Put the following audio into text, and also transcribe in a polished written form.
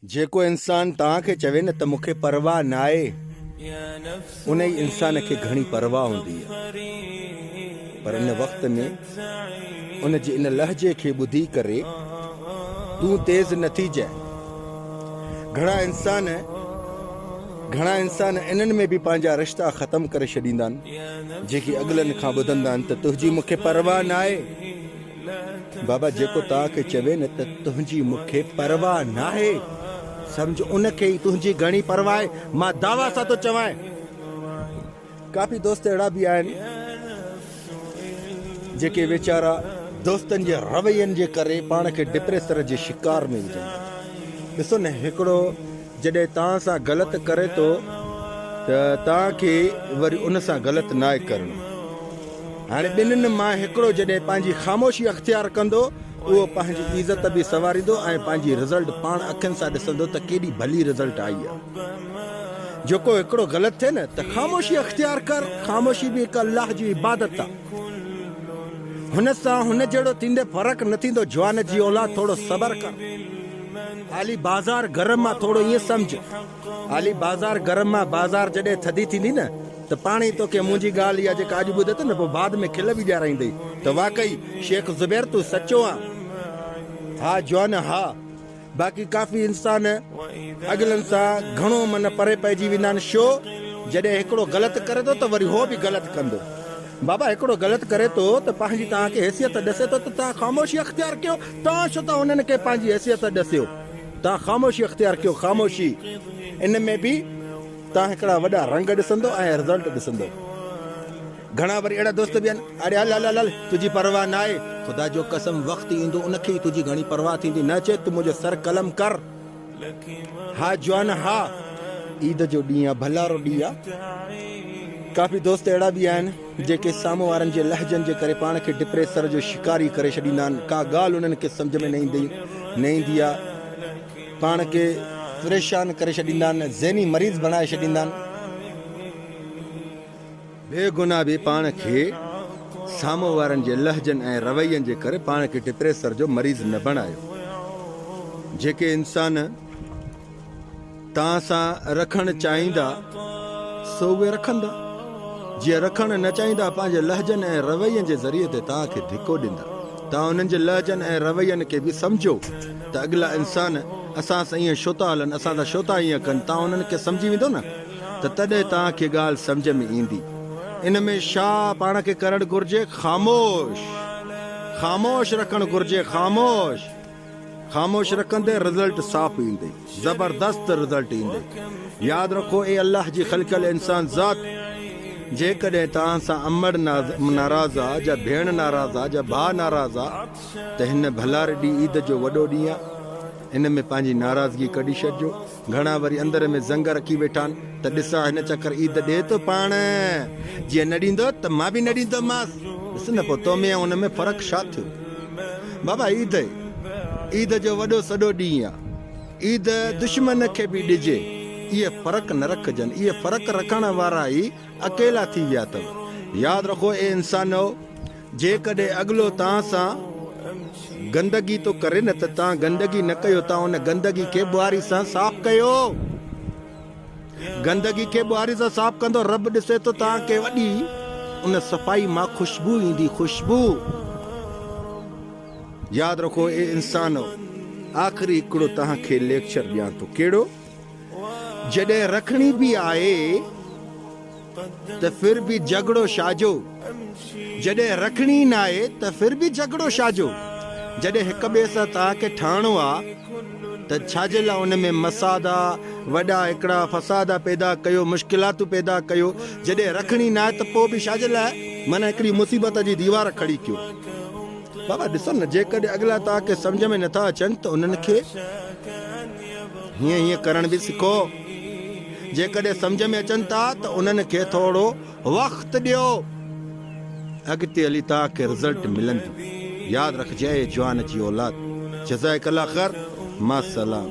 जेको इंसान तव्हांखे चवे न त मूंखे परवाह न आहे, उन ई इंसान खे घणी परवाह हूंदी आहे। पर इन वक़्त में उन जे इन लहजे खे ॿुधी करे तूं तेज़ नथी जाए। घणा इंसान इन्हनि में बि पंहिंजा रिश्ता ख़तम करे छॾींदा आहिनि, जेके अॻिलनि खां ॿुधंदा आहिनि त तुंहिंजी मूंखे परवाह न आहे। बाबा जेको तव्हांखे चवे न त तुंहिंजी मूंखे परवाह न आहे, सम्झ उनखे ई तुंहिंजी घणी परवाह आहे। मां दावा सां थो चवां, काफ़ी दोस्त अहिड़ा बि आहिनि जेके वीचारा दोस्तनि जे रवैयनि जे करे पाण खे डिप्रेशन जे शिकार में विझनि। ॾिसो न, हिकिड़ो जॾहिं तव्हां सां ग़लति करे थो त तव्हांखे वरी उन सां ग़लति न आहे करिणो। हाणे ॿिन्हिनि मां हिकिड़ो जॾहिं पंहिंजी ख़ामोशी अख़्तियार कंदो, उहो पंहिंजी इज़त बि संवारींदो ऐं पंहिंजी रिज़ल्ट पाण अखियुनि सां ॾिसंदो त केॾी भली रिज़ल्ट आई आहे। जेको हिकिड़ो ग़लति थिए न त ख़ामोशी अख़्तियार कर। ख़ामोशी बि हिकु अल्लाह जी इबादत आहे। हुन सां हुन जहिड़ो थींदे फ़र्क़ु न थींदो। जवान जी औलाद थोरो सबर कर। हाली बाज़ार गरम मां थोरो ईअं सम्झ, हाली बाज़ार गरम मां बाज़ार जॾहिं थधी थींदी न त पाण ई तोखे मुंहिंजी ॻाल्हि इहा जेका अॼु ॿुधे थो न, पोइ बाद में खिल बि ॾियाराईंदई त वाकई शेख ज़ुबैर तूं सचो आहे। हा जवान, हा। बाक़ी काफ़ी इंसान अॻिलनि सां घणो मन परे पइजी वेंदा आहिनि। छो? जॾहिं हिकिड़ो ग़लति करे थो त वरी उहो बि ग़लति कंदो। बाबा हिकिड़ो ग़लति करे थो त पंहिंजी तव्हांखे हैसियत ॾसे थो त तव्हां ख़ामोशी अख़्तियार कयो। तव्हां छो था हुननि खे पंहिंजी हैसियत ॾसियो? तव्हां ख़ामोशी अख़्तियार कयो। ख़ामोशी इन में बि तव्हां हिकिड़ा वॾा रंग ॾिसंदो ऐं रिज़ल्ट ॾिसंदो। घणा वरी अहिड़ा दोस्त बि आहिनि, अरे हल हल हल तुंहिंजी परवाह न आहे। ख़ुदा जो कसम वक़्तु ईंदो उनखे ई तुंहिंजी घणी परवाह थींदी। न चए तूं मुंहिंजो सर कलम कर। हा जवान, हा। ईद जो ॾींहुं आहे, भलारो ॾींहुं आहे। काफ़ी दोस्त अहिड़ा बि आहिनि जेके साम्हूं वारनि जे लहजनि जे करे पाण खे डिप्रेशन जो शिकारी करे छॾींदा आहिनि। का ॻाल्हि उन्हनि खे सम्झ में न ईंदी आहे, पाण खे परेशान करे छॾींदा आहिनि, ज़हनी मरीज़ बणाए छॾींदा आहिनि। बेगुनाह बि पाण खे साम्हूं वारनि जे लहजनि ऐं रवैयनि जे करे पाण खे डिप्रेशन जो मरीज़ न बणायो। जेके इंसान तव्हां सां रखणु चाहींदा सो उहे रखंदा, जीअं रखणु न चाहींदा पंहिंजे लहजनि ऐं रवैयनि जे ज़रिए ते तव्हांखे धिको ॾींदा। तव्हां उन्हनि जे लहजनि ऐं रवैयनि खे बि सम्झो त अॻिला इंसान असां सां ईअं छो था हलनि, असां सां छो था ईअं कनि। तव्हां उन्हनि खे सम्झी वेंदो न त तॾहिं तव्हांखे ॻाल्हि सम्झ में ईंदी। इन में छा पाण खे करणु घुरिजे? ख़ामोश रखणु घुरिजे। ख़ामोश रखंदे रिज़ल्ट साफ़ ईंदे, ज़बरदस्त रिज़ल्ट ईंदे। यादि रखो, ए अल्लाह जी ख़लक़ल इंसान ज़ात, जेकॾहिं तव्हां सां अमड़ नाराज़ आहे, या भेण नाराज़ आहे, या भाउ नाराज़ आहे, त हिन भलारे ॾींहुं ईद जो वॾो ॾींहुं आहे। इन में पंहिंजी नाराज़गी कढी छॾिजो। घणा वरी अंदर में ज़ंग रखी वेठा आहिनि त ॾिसां हिन चकर ईद ॾिए थो पाण, जीअं न ॾींदो त मां बि न ॾींदोमांसि। ॾिस न, पोइ तो में उन में फ़र्क़ु छा थियो? बाबा ईद जो वॾो सॼो ॾींहुं आहे। ईद दुश्मन खे बि ॾिजे, इहे फ़र्क़ु न रखजनि। इहे फ़र्क़ु रखण वारा ई अकेला थी विया अथव। यादि रखो ए इंसानो, जेकॾहिं अॻिलो तव्हां सां गंदगी तो करे न त तव्हां गंदगी न कयो, तव्हां उन गंदगी खे ॿुहारी सां साफ़ कयो। गंदगी खे ॿुहारी सां साफ़ कंदो, रब ॾिसे तो तव्हांखे वॾी उन सफ़ाई मां ख़ुशबू ईंदी, ख़ुशबू। यादि रखो ए इंसानो, आख़िरी हिकिड़ो तव्हांखे लेक्चर ॾियां थो। कहिड़ो? जॾहिं रखणी बि आहे त फिर बि झगड़ो छाजो। जॾहिं रखणी न आहे त फिर बि झगड़ो छाजो। जॾहिं हिक ॿिए सां तव्हांखे ठहणो आहे त छाजे लाइ उन में मसादा वॾा हिकिड़ा फसादा पैदा कयो, मुश्किलातूं पैदा कयो। जॾहिं रखणी न आहे त पोइ बि छाजे लाइ माना हिकिड़ी मुसीबत जी दीवार खड़ी कयो। बाबा ॾिसो न, जेकॾहिं अॻिला तव्हांखे सम्झ में नथा अचनि त उन्हनि खे हीअं करण बि सिखो। जेकॾहिं सम्झ में अचनि था त उन्हनि खे थोरो वक़्तु ॾियो, अॻिते हली तव्हांखे रिज़ल्ट मिलंदी। यादि रखिजे जवान जी औलाद। जज़ाकल्लाह ख़ैर, मां सलाम।